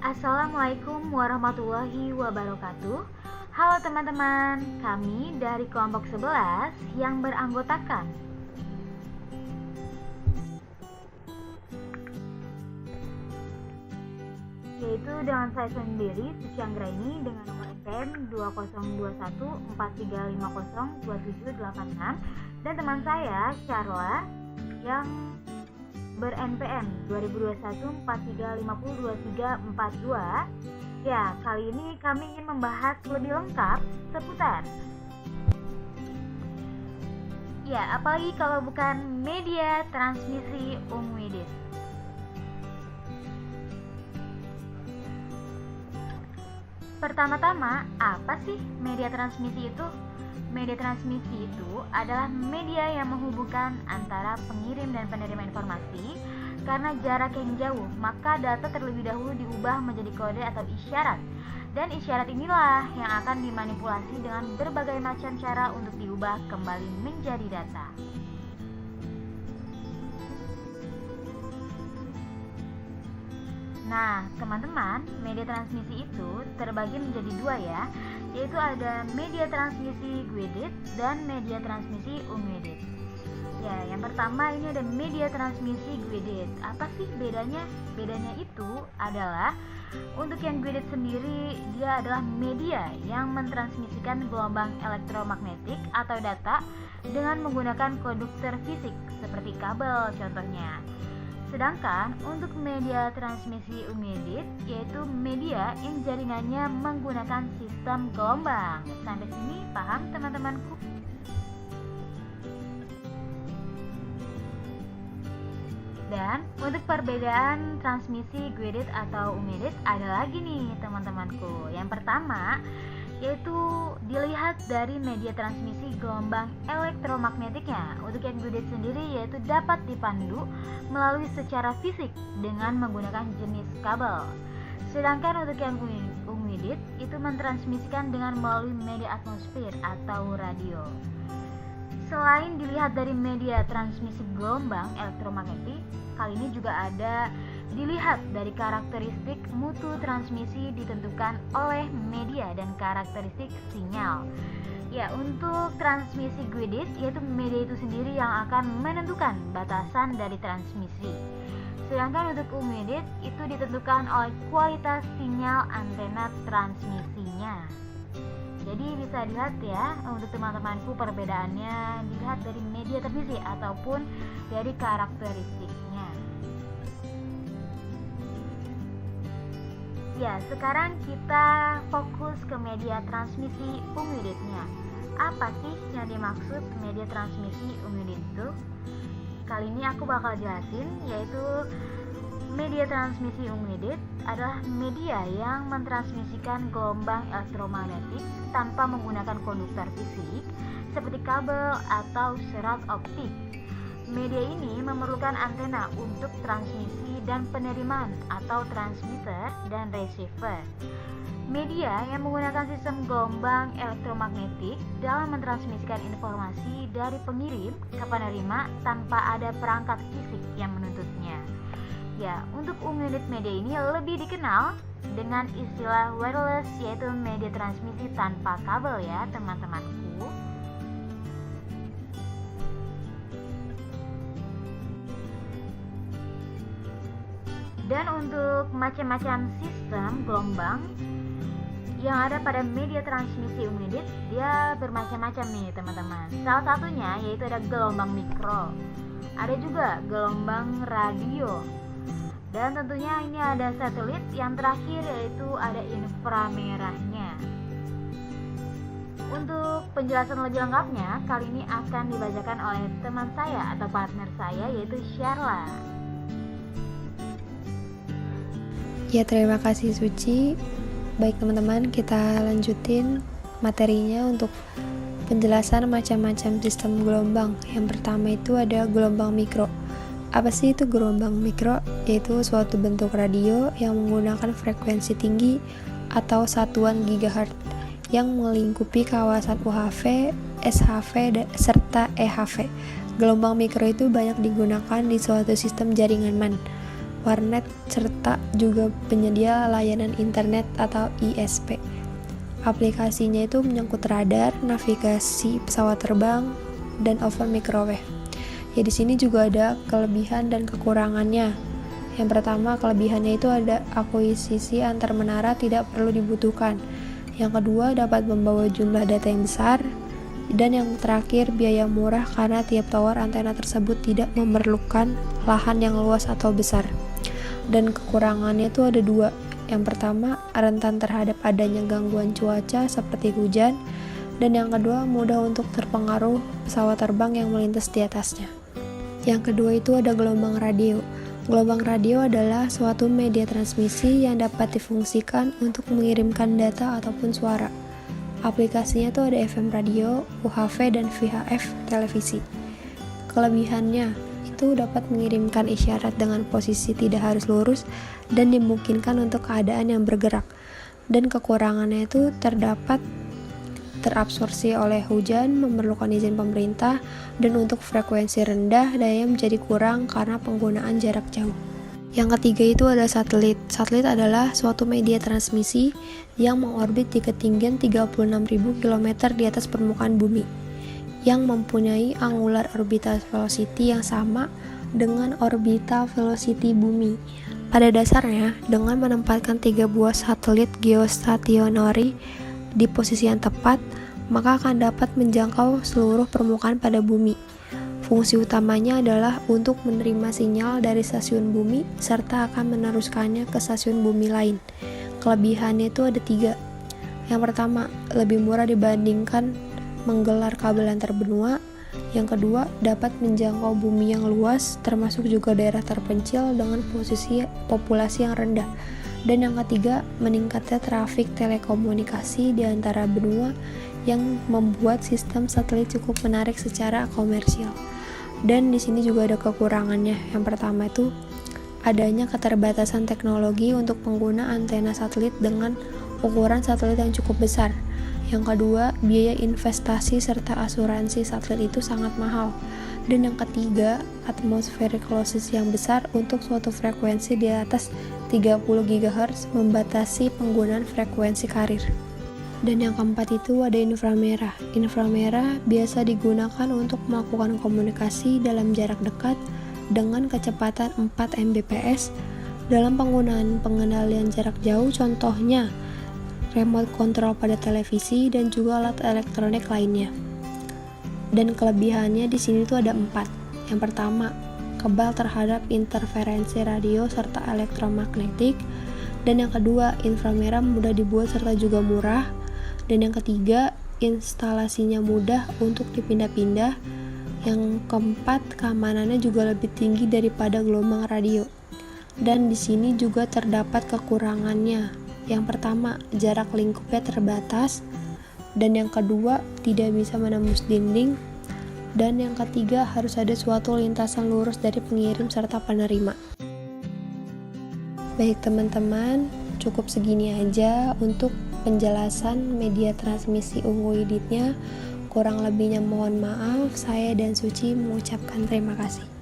Assalamualaikum warahmatullahi wabarakatuh. Halo teman-teman, kami dari kelompok 11 yang beranggotakan yaitu dengan saya sendiri, Suci Anggraini, dengan nomor NPM 202143502786, dan teman saya Syarla yang ber-NPM 202143502342. Ya, kali ini kami ingin membahas lebih lengkap seputar apalagi kalau bukan media transmisi UMWIDIT. Pertama-tama, apa sih media transmisi itu? Media transmisi itu adalah media yang menghubungkan antara pengirim dan penerima informasi. Karena jarak yang jauh, maka data terlebih dahulu diubah menjadi kode atau isyarat. Dan isyarat inilah yang akan dimanipulasi dengan berbagai macam cara untuk diubah kembali menjadi data. Nah, teman-teman, media transmisi itu terbagi menjadi dua ya, yaitu ada media transmisi guided dan media transmisi unguided. Ya, yang pertama ini ada media transmisi guided. Apa sih bedanya? Bedanya itu adalah untuk yang guided sendiri, dia adalah media yang mentransmisikan gelombang elektromagnetik atau data dengan menggunakan konduktor fisik seperti kabel contohnya. Sedangkan untuk media transmisi unguided yaitu media yang jaringannya menggunakan sistem gelombang. Sampai sini paham teman-temanku? Dan untuk perbedaan transmisi guided atau unguided ada lagi nih teman-temanku. Yang pertama yaitu dilihat dari media transmisi gelombang elektromagnetiknya. Untuk yang guided sendiri yaitu dapat dipandu melalui secara fisik dengan menggunakan jenis kabel. Sedangkan untuk yang unguided itu mentransmisikan dengan melalui media atmosfer atau radio. Selain dilihat dari media transmisi gelombang elektromagnetik, kali ini juga ada dilihat dari karakteristik mutu transmisi ditentukan oleh media dan karakteristik sinyal. Ya, untuk transmisi guided yaitu media itu sendiri yang akan menentukan batasan dari transmisi. Sedangkan untuk unguided itu ditentukan oleh kualitas sinyal antena transmisinya. Jadi bisa dilihat ya untuk teman-temanku perbedaannya dilihat dari media transmisi ataupun dari karakteristiknya. Ya, sekarang kita fokus ke media transmisi unguidednya. Apa sih yang dimaksud media transmisi unguided itu? Kali ini aku bakal jelasin, yaitu media transmisi unguided adalah media yang mentransmisikan gelombang elektromagnetik tanpa menggunakan konduktor fisik seperti kabel atau serat optik. Media ini memerlukan antena untuk transmisi dan penerimaan atau transmitter dan receiver. Media yang menggunakan sistem gelombang elektromagnetik dalam mentransmisikan informasi dari pengirim ke penerima tanpa ada perangkat fisik yang menuntutnya. Ya, untuk unguided media ini lebih dikenal dengan istilah wireless, yaitu media transmisi tanpa kabel ya teman-temanku. Dan untuk macam-macam sistem gelombang yang ada pada media transmisi unguided, dia bermacam-macam nih teman-teman. Salah satunya yaitu ada gelombang mikro, ada juga gelombang radio, dan tentunya ini ada satelit. Yang terakhir yaitu ada inframerahnya. Untuk penjelasan lebih lengkapnya, kali ini akan dibacakan oleh teman saya atau partner saya yaitu Syarla. Ya, terima kasih Suci. Baik teman-teman, kita lanjutin materinya untuk penjelasan macam-macam sistem gelombang. Yang pertama itu ada gelombang mikro. Apa sih itu gelombang mikro? Yaitu suatu bentuk radio yang menggunakan frekuensi tinggi atau satuan gigahertz yang melingkupi kawasan UHF, SHF, serta EHF. Gelombang mikro itu banyak digunakan di suatu sistem jaringan MAN. warnet, serta juga penyedia layanan internet atau ISP. Aplikasinya itu menyangkut radar, navigasi pesawat terbang, dan oven microwave. Ya, di sini juga ada kelebihan dan kekurangannya. Yang pertama, kelebihannya itu ada akuisisi antar menara tidak perlu dibutuhkan. Yang kedua, dapat membawa jumlah data yang besar. Dan yang terakhir, biaya murah karena tiap tower antena tersebut tidak memerlukan lahan yang luas atau besar. Dan kekurangannya itu ada dua. Yang pertama, rentan terhadap adanya gangguan cuaca seperti hujan. Dan yang kedua, mudah untuk terpengaruh pesawat terbang yang melintas di atasnya. Yang kedua itu ada gelombang radio. Gelombang radio adalah suatu media transmisi yang dapat difungsikan untuk mengirimkan data ataupun suara. Aplikasinya itu ada FM radio, UHF, dan VHF televisi. Kelebihannya itu dapat mengirimkan isyarat dengan posisi tidak harus lurus dan dimungkinkan untuk keadaan yang bergerak. Dan kekurangannya itu terabsorpsi oleh hujan, memerlukan izin pemerintah, dan untuk frekuensi rendah daya menjadi kurang karena penggunaan jarak jauh. Yang ketiga itu ada satelit. Satelit adalah suatu media transmisi yang mengorbit di ketinggian 36.000 km di atas permukaan bumi, yang mempunyai angular orbital velocity yang sama dengan orbital velocity bumi. Pada dasarnya, dengan menempatkan 3 buah satelit geostationary di posisi yang tepat, maka akan dapat menjangkau seluruh permukaan pada bumi. Fungsi utamanya adalah untuk menerima sinyal dari stasiun bumi serta akan meneruskannya ke stasiun bumi lain. Kelebihannya itu ada 3. Yang pertama, lebih murah dibandingkan menggelar kabel antar benua. Yang kedua, dapat menjangkau bumi yang luas, termasuk juga daerah terpencil dengan posisi populasi yang rendah. Dan yang ketiga, meningkatnya trafik telekomunikasi di antara benua yang membuat sistem satelit cukup menarik secara komersial. Dan di sini juga ada kekurangannya. Yang pertama itu adanya keterbatasan teknologi untuk pengguna antena satelit dengan ukuran satelit yang cukup besar. Yang kedua, biaya investasi serta asuransi satelit itu sangat mahal. Dan yang ketiga, atmospheric losses yang besar untuk suatu frekuensi di atas 30 GHz membatasi penggunaan frekuensi karir. Dan yang keempat itu ada inframerah. Inframerah biasa digunakan untuk melakukan komunikasi dalam jarak dekat dengan kecepatan 4 Mbps dalam penggunaan pengendalian jarak jauh, contohnya remote control pada televisi dan juga alat elektronik lainnya. Dan kelebihannya di sini tuh ada 4. Yang pertama, kebal terhadap interferensi radio serta elektromagnetik. Dan yang kedua, inframerah mudah dibuat serta juga murah. Dan yang ketiga, instalasinya mudah untuk dipindah-pindah. Yang keempat, keamanannya juga lebih tinggi daripada gelombang radio. Dan di sini juga terdapat kekurangannya. Yang pertama, jarak lingkupnya terbatas. Dan yang kedua, tidak bisa menembus dinding. Dan yang ketiga, harus ada suatu lintasan lurus dari pengirim serta penerima. Baik teman-teman, cukup segini aja untuk penjelasan media transmisi UNGU IDIT-nya. Kurang lebihnya mohon maaf. Saya dan Suci mengucapkan terima kasih.